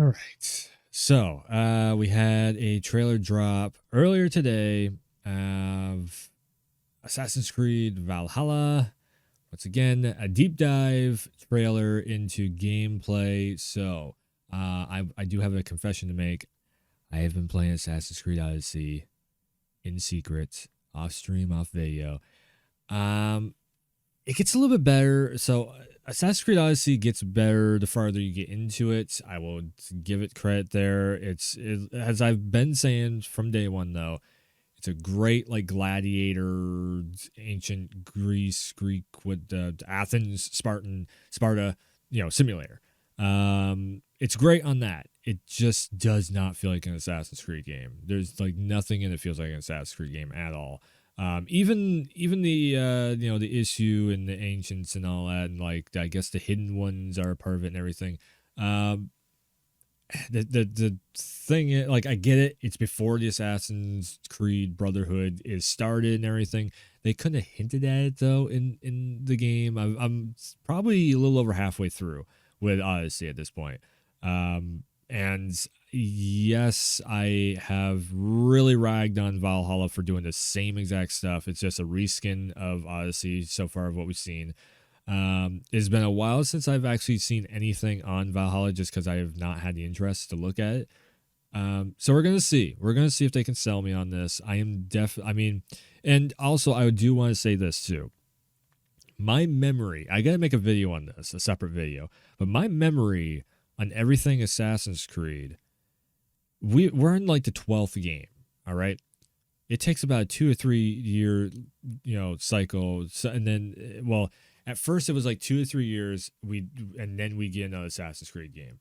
All right. So, we had a trailer drop earlier today of Assassin's Creed Valhalla. Once again, a deep dive trailer into gameplay. So, I do have a confession to make. I have been playing Assassin's Creed Odyssey in secret, off stream, off video. Um, it gets a little bit better. So Assassin's Creed Odyssey gets better the farther you get into it. I will give it credit there. As I've been saying from day one, though. It's a great like gladiator, ancient Greek with Athens, Sparta, simulator. It's great on that. It just does not feel like an Assassin's Creed game. There's like nothing in it feels like an Assassin's Creed game at all. Even the the issue and the ancients and all that, and like I guess the hidden ones are a part of it and everything. The thing is, like, I get it. It's before the Assassin's Creed Brotherhood is started and everything. They couldn't have hinted at it though in the game. I'm probably a little over halfway through with Odyssey at this point. And yes, I have really ragged on Valhalla for doing the same exact stuff. It's just a reskin of Odyssey so far of what we've seen. It's been a while since I've actually seen anything on Valhalla just because I have not had the interest to look at it. So we're gonna see. We're gonna see if they can sell me on this. And also I do want to say this too. My memory, I gotta make a video on this, a separate video, but my memory on everything Assassin's Creed, we're in like the 12th game, all right? It takes about a 2 or 3 year, cycle. So, and then, well, at first it was like 2 or 3 years, and then we get another Assassin's Creed game.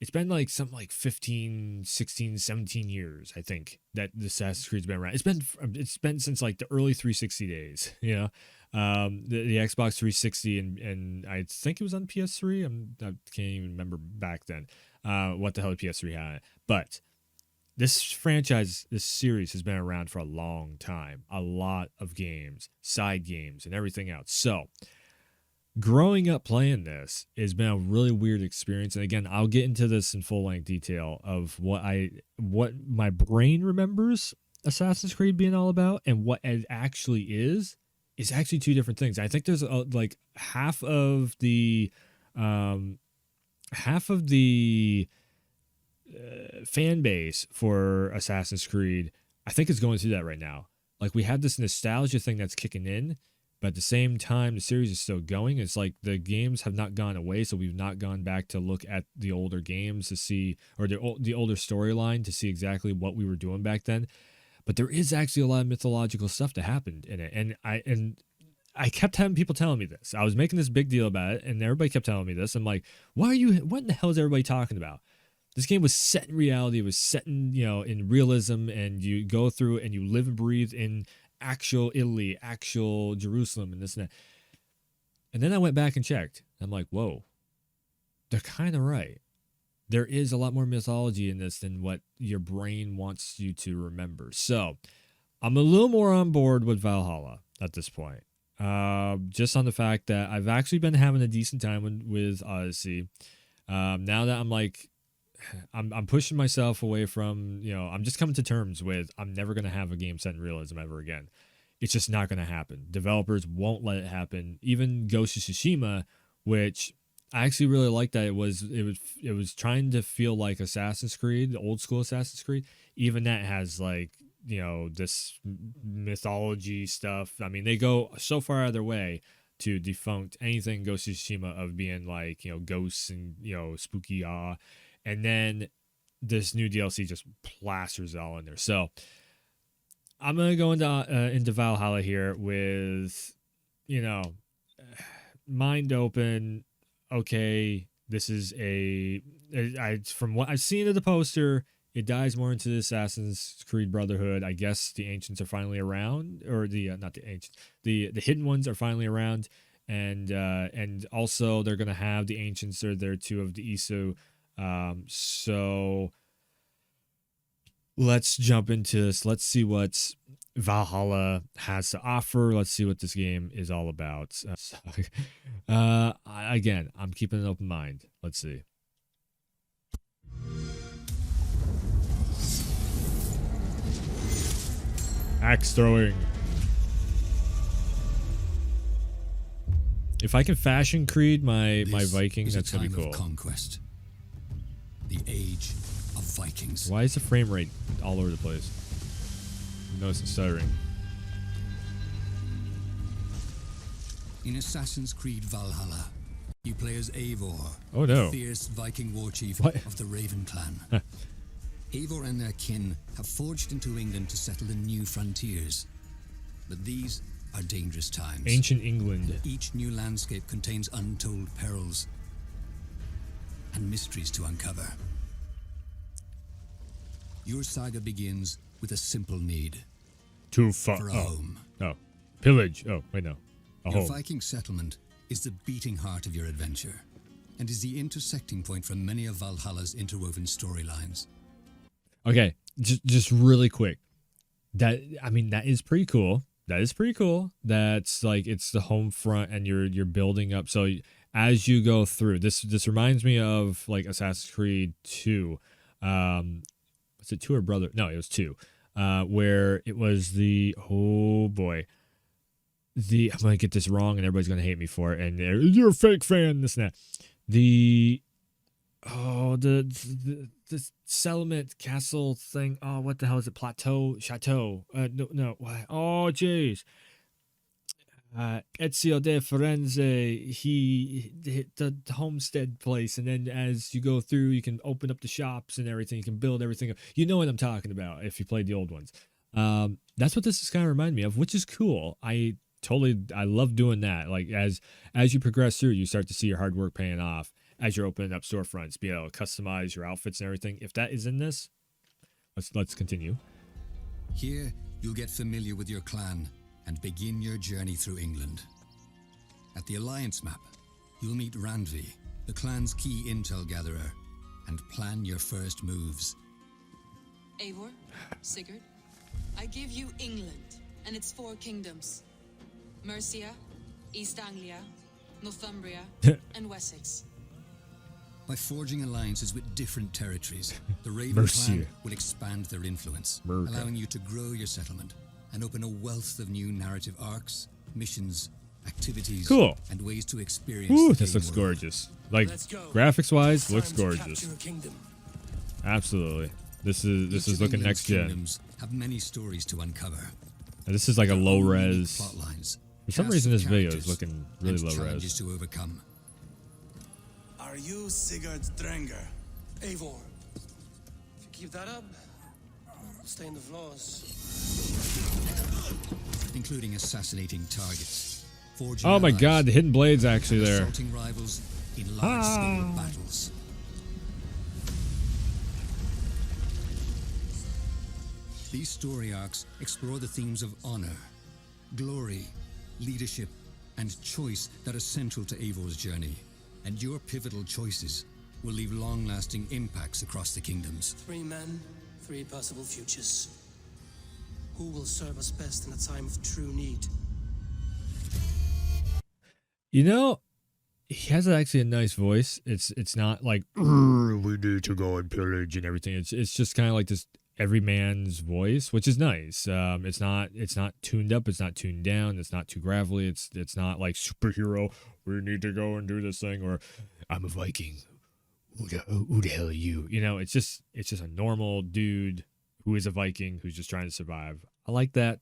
It's been like something like 15, 16, 17 years, I think, that the Assassin's Creed's been around. It's been since like the early 360 days, the Xbox 360 and I think it was on PS3. I can't even remember back then what the hell the PS3 had. But this franchise, this series has been around for a long time. A lot of games, side games, and everything else. So growing up playing this has been a really weird experience. And again, I'll get into this in full length detail of what my brain remembers Assassin's Creed being all about and what it actually is actually two different things. I think there's like half of the fan base for Assassin's Creed, I think is going through that right now. Like we have this nostalgia thing that's kicking in, but at the same time, the series is still going. It's like the games have not gone away, so we've not gone back to look at the older games to see, or the older storyline to see exactly what we were doing back then. But there is actually a lot of mythological stuff that happened in it, and I kept having people telling me this. I was making this big deal about it, and everybody kept telling me this. I'm like, what in the hell is everybody talking about? This game was set in reality. It was set in, in realism, and you go through and you live and breathe in actual Italy, actual Jerusalem, and this and that. And then I went back and checked. I'm like, whoa, they're kind of right. There is a lot more mythology in this than what your brain wants you to remember. So I'm a little more on board with Valhalla at this point. Just on the fact that I've actually been having a decent time with Odyssey. Now that I'm like, I'm pushing myself away from, I'm just coming to terms with I'm never going to have a game set in realism ever again. It's just not going to happen. Developers won't let it happen. Even Ghost of Tsushima, which I actually really liked that it was trying to feel like Assassin's Creed, the old school Assassin's Creed. Even that has like, this mythology stuff. I mean, they go so far out of their way to defunct anything Ghost of Tsushima of being like, ghosts and, spooky awe. And then this new DLC just plasters it all in there. So I'm going to go into Valhalla here with, mind open. Okay, this is from what I've seen of the poster, it dives more into the Assassin's Creed Brotherhood. I guess the ancients are finally around, or not the ancients, the hidden ones are finally around, and also they're gonna have the ancients are there too of the Isu. So let's jump into this. Let's see what Valhalla has to offer. Let's see what this game is all about. Again, I'm keeping an open mind. Let's see. Axe throwing. If I can fashion Creed my Viking, that's gonna be cool. Conquest. The age of Vikings. Why is the frame rate all over the place? Notice the stuttering. In Assassin's Creed Valhalla, you play as Eivor, oh no, the fierce Viking war chief of the Raven clan. Eivor and their kin have forged into England to settle in new frontiers. But these are dangerous times. Ancient England. Each new landscape contains untold perils and mysteries to uncover. Your saga begins with a simple need. For a home. Oh. Pillage. Oh, wait, no. Your Viking settlement is the beating heart of your adventure and is the intersecting point for many of Valhalla's interwoven storylines. Okay, just really quick. That is pretty cool. That is pretty cool. That's like it's the home front and you're building up. So as you go through, this reminds me of like Assassin's Creed 2. Was it 2 or Brother? No, it was 2. Where it was the I'm gonna get this wrong and everybody's gonna hate me for it. And you're a fake fan. This and that. The settlement castle thing. Oh, what the hell is it? Chateau. No. Oh, jeez. Ezio de Firenze. The homestead place, and then as you go through, you can open up the shops and everything. You can build everything. You know what I'm talking about if you played the old ones. That's what this is kind of reminding me of, which is cool. I love doing that. Like as you progress through, you start to see your hard work paying off. As you're opening up storefronts, be able to customize your outfits and everything. If that is in this, let's continue. Here, you'll get familiar with your clan and begin your journey through England. At the Alliance map, you'll meet Randvi, the clan's key intel gatherer, and plan your first moves. Eivor, Sigurd, I give you England and its 4 kingdoms. Mercia, East Anglia, Northumbria, and Wessex. By forging alliances with different territories, the Raven clan will expand their influence, allowing you to grow your settlement and open a wealth of new narrative arcs, missions, activities, and ways to experience. Ooh, this looks gorgeous. Like graphics-wise, looks gorgeous. Absolutely. This is looking next gen. Have many stories to uncover. And this is like a low res. For some reason, this video is looking really low res. To overcome. Are you Sigurd's Drenger? Eivor. If you keep that up, I'll stay in the floors. Including assassinating targets. Oh my god, the hidden blade's actually there. Assaulting rivals in large-scale battles. These story arcs explore the themes of honor, glory, leadership, and choice that are central to Eivor's journey. And your pivotal choices will leave long-lasting impacts across the kingdoms. 3 men, 3 possible futures. Who will serve us best in a time of true need? You know, he has actually a nice voice. It's not like we need to go and pillage and everything. It's just kind of like this every man's voice, which is nice. It's not tuned up. It's not tuned down. It's not too gravelly. It's not like superhero. We need to go and do this thing, or I'm a Viking. Who the hell are you? You know, it's just a normal dude who is a Viking who's just trying to survive. I like that.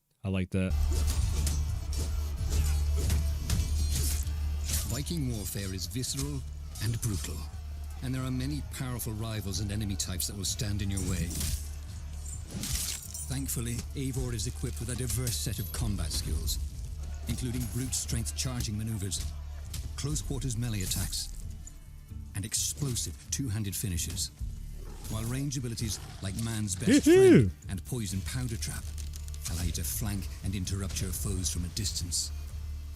Viking warfare is visceral and brutal, and there are many powerful rivals and enemy types that will stand in your way. Thankfully, Eivor is equipped with a diverse set of combat skills, including brute strength charging maneuvers, close quarters melee attacks, and explosive two-handed finishes. While range abilities like Man's Best Friend and Poison Powder Trap allow you to flank and interrupt your foes from a distance.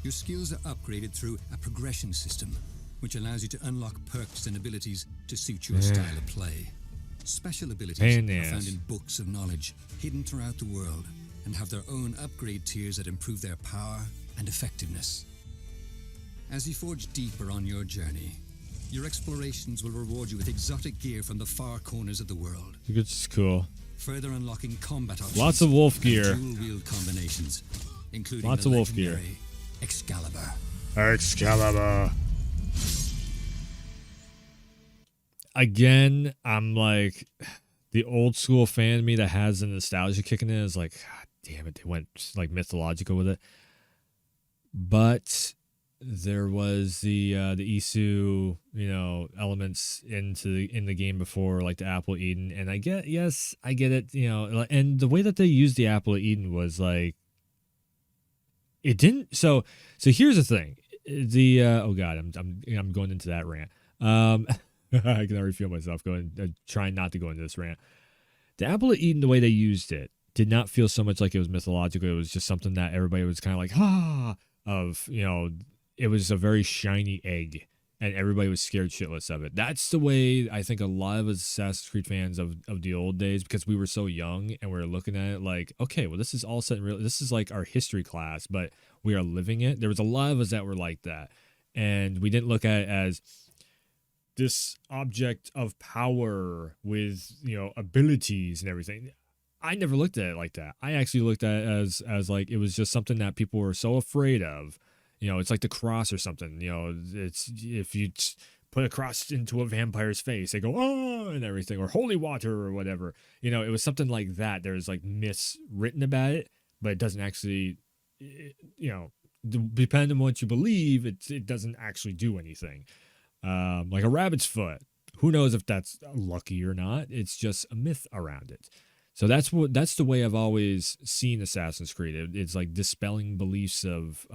Your skills are upgraded through a progression system, which allows you to unlock perks and abilities to suit your style of play. Special abilities are found in books of knowledge, hidden throughout the world, and have their own upgrade tiers that improve their power and effectiveness. As you forge deeper on your journey, your explorations will reward you with exotic gear from the far corners of the world. It's cool. further unlocking combat options. Lots of wolf and gear. dual-wield combinations, including Lots the of wolf gear. legendary Excalibur. Excalibur. Again, I'm like, the old school fan of me that has the nostalgia kicking in is like, God damn it, they went like mythological with it. But there was the Isu, elements in the game before, like the Apple of Eden, and I get it, and the way that they used the Apple of Eden was like, it didn't. So here's the thing, oh god, I'm going into that rant. I can already feel myself trying not to go into this rant. The Apple of Eden, the way they used it, did not feel so much like it was mythological. It was just something that everybody was kind of like, it was a very shiny egg, and everybody was scared shitless of it. That's the way I think a lot of us Assassin's Creed fans of the old days, because we were so young and we were looking at it like, okay, well, this is all set in real. This is like our history class, but we are living it. There was a lot of us that were like that, and we didn't look at it as this object of power with abilities and everything. I never looked at it like that. I actually looked at it as like it was just something that people were so afraid of. It's like the cross or something. It's if you put a cross into a vampire's face, they go, oh, and everything, or holy water or whatever. It was something like that. There's like myths written about it, but it doesn't actually, depending on what you believe, it doesn't actually do anything. Like a rabbit's foot. Who knows if that's lucky or not? It's just a myth around it. So that's the way I've always seen Assassin's Creed. It's like dispelling beliefs of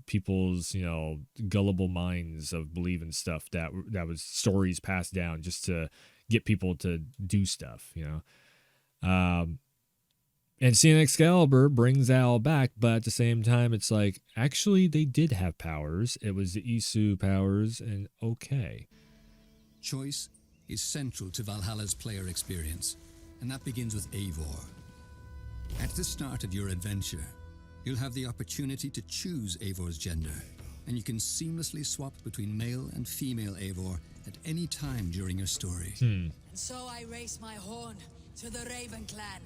people's gullible minds of believing stuff that was stories passed down just to get people to do stuff. And seeing Excalibur brings that all back, but at the same time, it's like, actually, they did have powers. It was the Isu powers, and okay. Choice is central to Valhalla's player experience, and that begins with Eivor. At the start of your adventure, you'll have the opportunity to choose Eivor's gender, and you can seamlessly swap between male and female Eivor at any time during your story. And so I raise my horn to the Raven clan.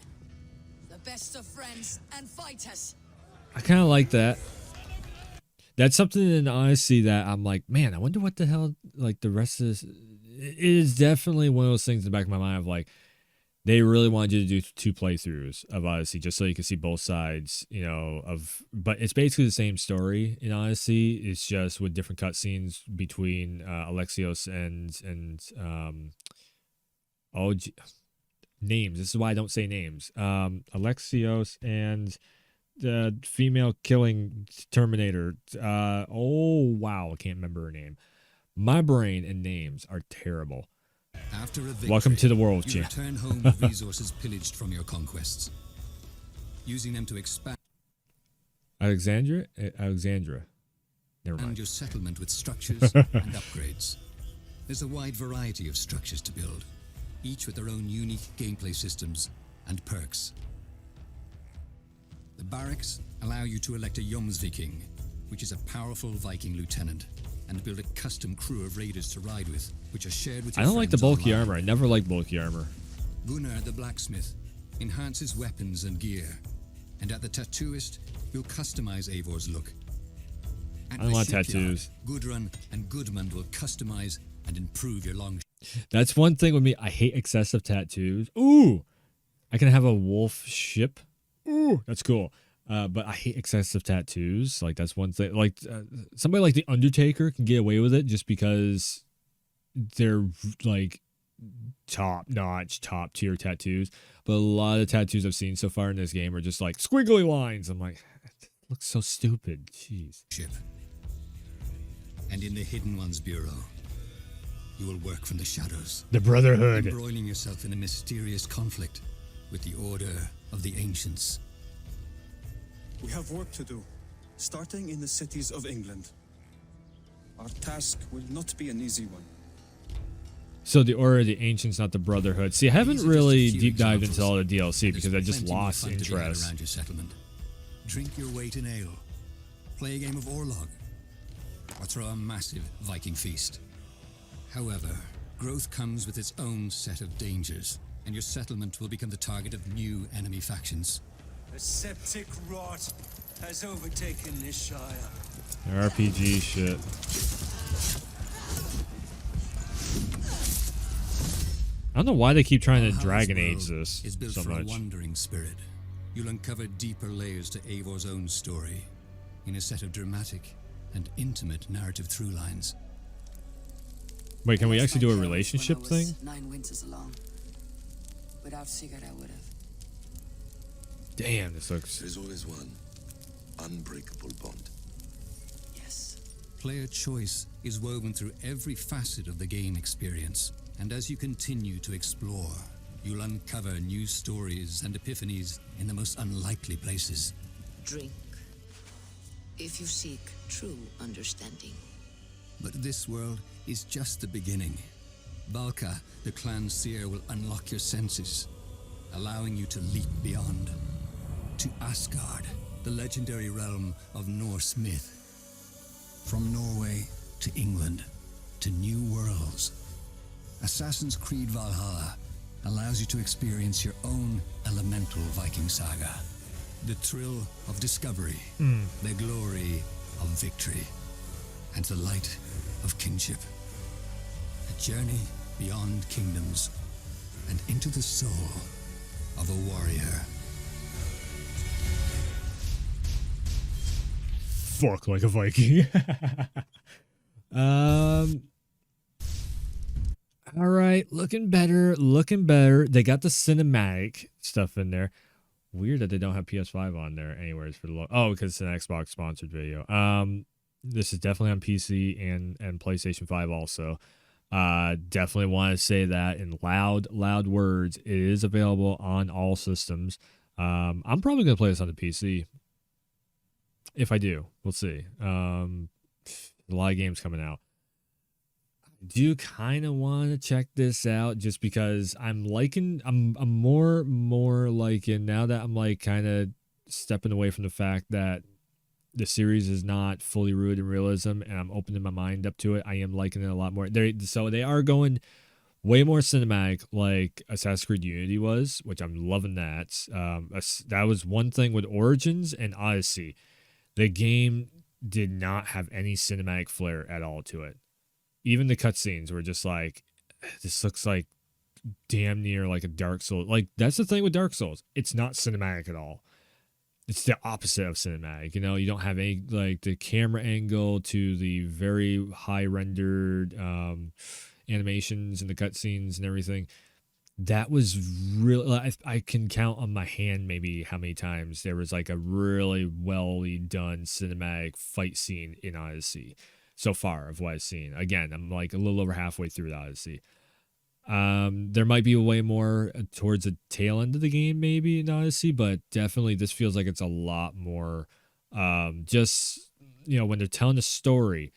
The best of friends and fighters. I kind of like that. That's something in Odyssey that I'm like, man, I wonder what the hell, like, the rest of this. It is definitely one of those things in the back of my mind of like, they really wanted you to do 2 playthroughs of Odyssey just so you can see both sides, but it's basically the same story in Odyssey. It's just with different cutscenes between Alexios and names. This is why I don't say names. Alexios and the female killing Terminator. Wow, I can't remember her name. My brain and names are terrible. After a victory, Welcome to the world, you Chief. return home with resources pillaged from your conquests, using them to expand Alexandra. Never mind. your settlement with structures and upgrades. There's a wide variety of structures to build, each with their own unique gameplay systems and perks. The barracks allow you to elect a Jomsviking, which is a powerful Viking lieutenant, and build a custom crew of raiders to ride with, which are shared with I your don't like the friends bulky online. armor. I never liked bulky armor. Gunnar the blacksmith enhances weapons and gear, and at the tattooist, you'll customize Eivor's look. At I don't the want shipyard, tattoos. Gudrun and Gudmund will customize and improve your long. That's one thing with me. I hate excessive tattoos. Ooh, I can have a wolf ship. Ooh, that's cool. But I hate excessive tattoos. Like, that's one thing. Like, somebody like the Undertaker can get away with it just because they're like top-notch, top-tier tattoos. But a lot of tattoos I've seen so far in this game are just like squiggly lines. I'm like, it looks so stupid. Jeez. Ship. And in the Hidden Ones Bureau, you will work from the shadows, The Brotherhood. embroiling yourself in a mysterious conflict with the Order of the Ancients. We have work to do, starting in the cities of England. Our task will not be an easy one. So the Order of the Ancients, not the Brotherhood. See, I haven't These are just a really few deep dived into examples. all the DLC There's because I just plenty more lost fun to be had interest. around your settlement. Drink your weight in ale, play a game of Orlog, or throw a massive Viking feast. However, growth comes with its own set of dangers, and your settlement will become the target of new enemy factions. The septic rot has overtaken this Shire. RPG shit. I don't know why they keep trying to Valhalla's Dragon Age world this is built so for much. a wandering spirit. You'll uncover deeper layers to Eivor's own story in a set of dramatic and intimate narrative through lines. Wait, can we Lost actually do my a parents relationship when I was thing? 9 winters along. Without Sigurd, I would have. Damn, this looks... There's always one unbreakable bond. Yes. Player choice is woven through every facet of the game experience, and as you continue to explore, you'll uncover new stories and epiphanies in the most unlikely places. Drink, if you seek true understanding. But this world is just the beginning. Valka, the clan seer, will unlock your senses, allowing you to leap beyond. To Asgard, the legendary realm of Norse myth. From Norway to England, to new worlds. Assassin's Creed Valhalla allows you to experience your own elemental Viking saga. The thrill of discovery, the glory of victory, and the light of kingship. A journey beyond kingdoms and into the soul of a warrior. Fuck like a Viking. All right, looking better, looking better. They got the cinematic stuff in there. Weird that they don't have PS5 on there anywhere for the oh, because it's an Xbox sponsored video. This is definitely on PC and PlayStation 5 also. Definitely want to say that in loud words. It is available on all systems. I'm probably gonna play this on the PC. If I do, we'll see. A lot of games coming out. I do kind of want to check this out just because I'm more liking now that I'm like kind of stepping away from the fact that the series is not fully rooted in realism and I'm opening my mind up to it. I am liking it a lot more. So they are going way more cinematic like Assassin's Creed Unity was, which I'm loving that. That was one thing with Origins and Odyssey. The game did not have any cinematic flair at all to it. Even the cutscenes were just like, this looks like damn near like a Dark Souls. Like, that's the thing with Dark Souls. It's not cinematic at all. It's the opposite of cinematic. You know, you don't have any, like, the camera angle to the very high rendered animations and the cutscenes and everything. That was really, I can count on my hand maybe how many times there was like a really well done cinematic fight scene in Odyssey so far of what I've seen. Again, I'm like a little over halfway through the Odyssey. There might be way more towards the tail end of the game maybe in Odyssey, but definitely this feels like it's a lot more just, you know, when they're telling a story,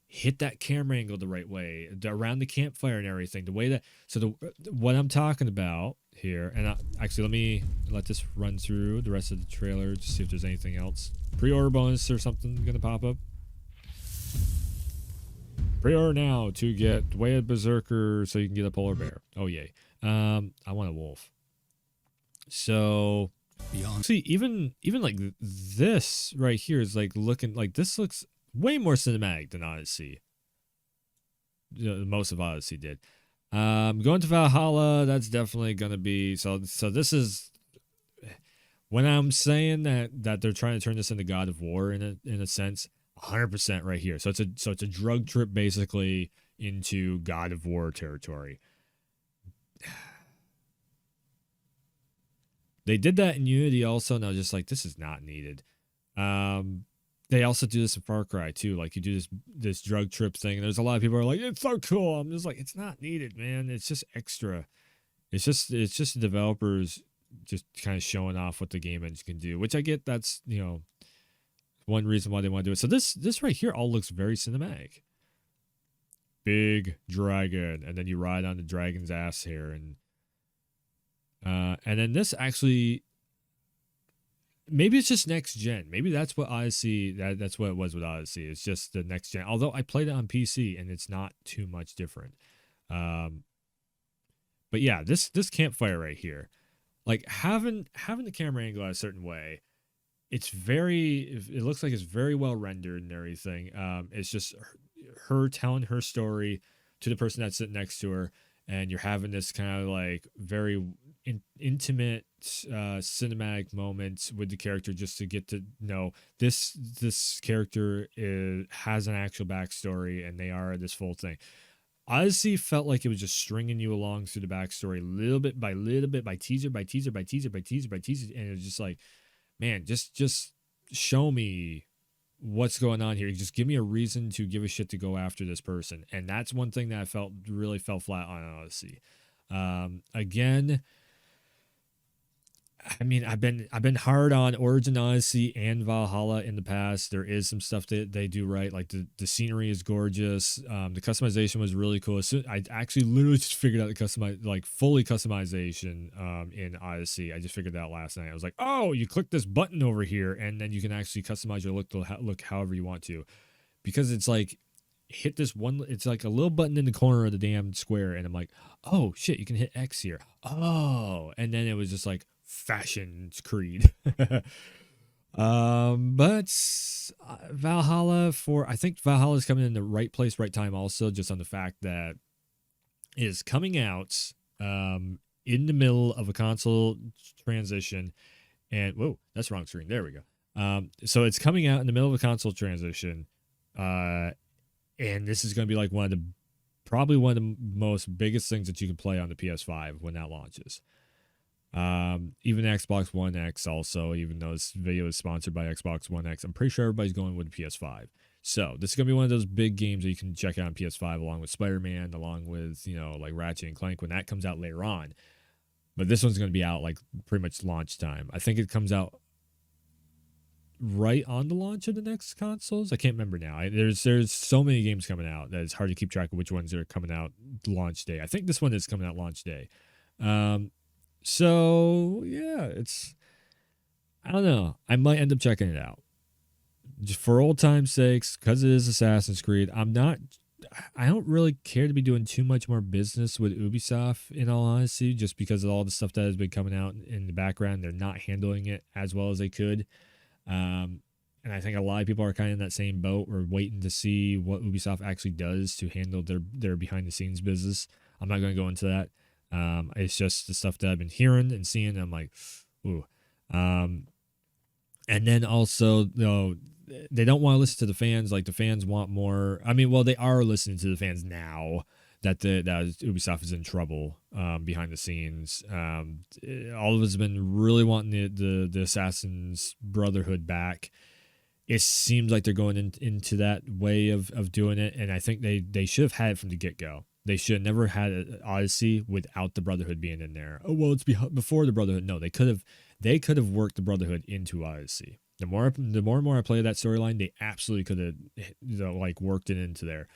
hit that camera angle the right way around the campfire and everything, the way that, so what I'm talking about here, and actually let me let this run through the rest of the trailer to see if there's anything else. Pre-order bonus or something gonna pop up. Pre-order now to get Way of Berserker so you can get a polar bear. Oh yay. I want a wolf. So Beyond. see, even like this right here is like looking like this looks way more cinematic than Odyssey. You know, most of Odyssey did. Going to Valhalla, that's definitely gonna be so this is when I'm saying that they're trying to turn this into God of War in a sense, 100% right here. So it's a drug trip basically into God of War territory. They did that in Unity also, and I was just like, this is not needed. They also do this in Far Cry too. Like you do this drug trip thing, and there's a lot of people who are like, it's so cool. I'm just like, it's not needed, man. It's just extra. It's just the developers just kind of showing off what the game engine can do, which I get. That's, you know, one reason why they want to do it. So this right here all looks very cinematic. Big dragon, and then you ride on the dragon's ass here, and then this actually, maybe it's just next gen. Maybe that's what Odyssey, that's what it was with Odyssey. It's just the next gen. Although I played it on PC and it's not too much different. But yeah, this campfire right here, like having the camera angle a certain way, it's very, it looks like it's very well rendered and everything. It's just her telling her story to the person that's sitting next to her, and you're having this kind of like very intimate cinematic moments with the character, just to get to know this character has an actual backstory, and they are this full thing. Odyssey felt like it was just stringing you along through the backstory little bit by teaser by teaser by teaser by teaser by teaser, and it was just like, man, just show me what's going on here. Just give me a reason to give a shit to go after this person. And that's one thing that I felt really fell flat on Odyssey. Again, I mean, I've been hard on Origin Odyssey and Valhalla in the past. There is some stuff that they do right, like the scenery is gorgeous. The customization was really cool. I actually literally just figured out the fully customization in Odyssey. I just figured that out last night. I was like, oh, you click this button over here, and then you can actually customize your look however you want to, because it's like hit this one. It's like a little button in the corner of the damn square, and I'm like, oh shit, you can hit X here. Oh, and then it was just like fashion creed. But Valhalla, I think Valhalla is coming in the right place, right time, also just on the fact that it is coming out in the middle of a console transition. And whoa, that's the wrong screen. There we go. So it's coming out in the middle of a console transition, and this is going to be like probably one of the most biggest things that you can play on the PS5 when that launches. Even Xbox One X also, even though this video is sponsored by Xbox One X, I'm pretty sure everybody's going with the PS5. So this is going to be one of those big games that you can check out on PS5 along with Spider-Man, along with, like Ratchet and Clank when that comes out later on. But this one's going to be out like pretty much launch time. I think it comes out right on the launch of the next consoles. I can't remember now. There's so many games coming out that it's hard to keep track of which ones are coming out launch day. I think this one is coming out launch day. So yeah, I don't know. I might end up checking it out just for old time's sakes, because it is Assassin's Creed. I don't really care to be doing too much more business with Ubisoft, in all honesty, just because of all the stuff that has been coming out in the background. They're not handling it as well as they could. And I think a lot of people are kind of in that same boat. We're waiting to see what Ubisoft actually does to handle their behind the scenes business. I'm not going to go into that. It's just the stuff that I've been hearing and seeing. And I'm like, ooh. And then also, they don't want to listen to the fans. Like, the fans want more. I mean, well, they are listening to the fans now that Ubisoft is in trouble behind the scenes. All of us have been really wanting the Assassin's Brotherhood back. It seems like they're going into that way of doing it, and I think they should have had it from the get-go. They should have never had an Odyssey without the Brotherhood being in there. Oh, well, it's before the Brotherhood. No, they could have worked the Brotherhood into Odyssey. The more and more I play that storyline, they absolutely could have worked it into there.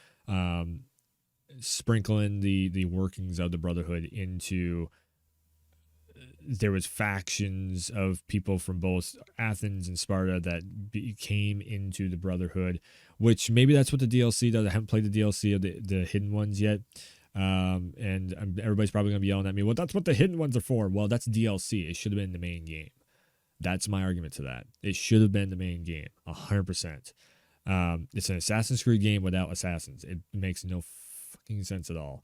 Sprinkling the workings of the Brotherhood into. There was factions of people from both Athens and Sparta that came into the Brotherhood, which maybe that's what the DLC does. I haven't played the DLC of the hidden ones yet. And everybody's probably going to be yelling at me, well, that's what the hidden ones are for. Well, that's DLC. It should have been the main game. That's my argument to that. It should have been the main game, 100%. It's an Assassin's Creed game without assassins. It makes no fucking sense at all.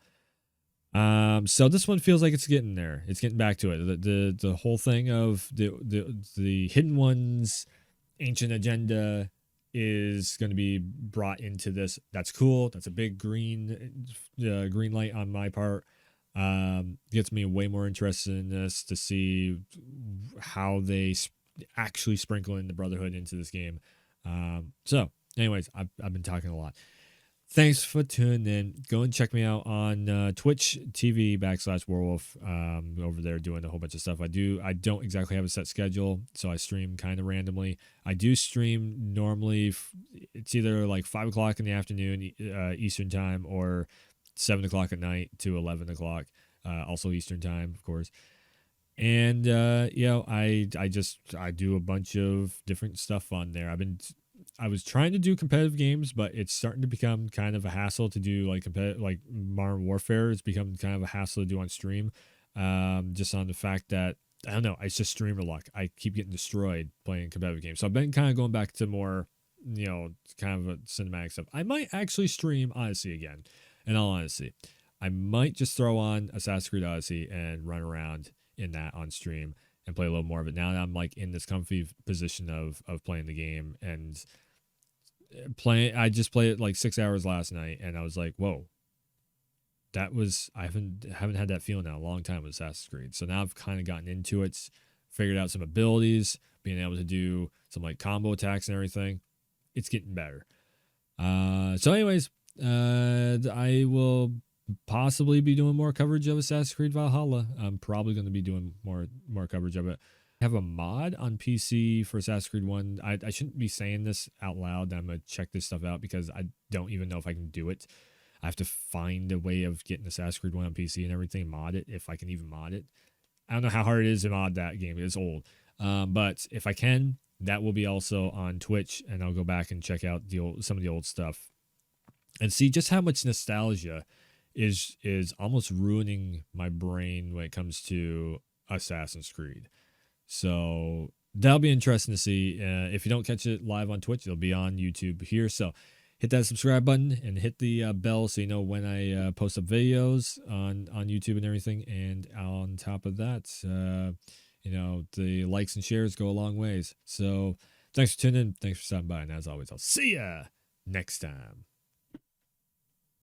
So this one feels like it's getting there. It's getting back to it. The whole thing of the hidden ones, ancient agenda is going to be brought into this. That's cool. That's a big green light on my part. Gets me way more interested in this to see how they actually sprinkle in the Brotherhood into this game. So anyways, I've been talking a lot. Thanks for tuning in. Go and check me out on Twitch TV /Werewolf. Over there doing a whole bunch of stuff. I don't exactly have a set schedule, so I stream kind of randomly. I do stream normally. It's either like 5 o'clock in the afternoon Eastern time, or 7 o'clock at night to 11 o'clock, also Eastern time, of course. And I do a bunch of different stuff on there. I was trying to do competitive games, but it's starting to become kind of a hassle to do like competitive, like Modern Warfare. It's become kind of a hassle to do on stream, just on the fact that I don't know. It's just streamer luck. I keep getting destroyed playing competitive games, so I've been kind of going back to more, kind of a cinematic stuff. I might actually stream Odyssey again. In all honesty, I might just throw on Assassin's Creed Odyssey and run around in that on stream and play a little more of it now that I'm like in this comfy position of playing the game and playing. I just played it like 6 hours last night, and I was like, whoa, that was I haven't had that feeling in a long time with Assassin's Creed. So now I've kind of gotten into it, figured out some abilities, being able to do some like combo attacks and everything. It's getting better. So anyways, I will possibly be doing more coverage of Assassin's Creed Valhalla. I'm probably going to be doing more coverage of it. I have a mod on PC for Assassin's Creed 1. I shouldn't be saying this out loud. I'm going to check this stuff out because I don't even know if I can do it. I have to find a way of getting Assassin's Creed 1 on PC and everything, mod it, if I can even mod it. I don't know how hard it is to mod that game. It's old. But if I can, that will be also on Twitch, and I'll go back and check out some of the old stuff and see just how much nostalgia is almost ruining my brain when it comes to Assassin's Creed. So that'll be interesting to see. If you don't catch it live on Twitch, it'll be on YouTube here. So hit that subscribe button and hit the bell so you know when I post up videos on YouTube and everything. And on top of that, the likes and shares go a long ways. So thanks for tuning in. Thanks for stopping by. And as always, I'll see ya next time.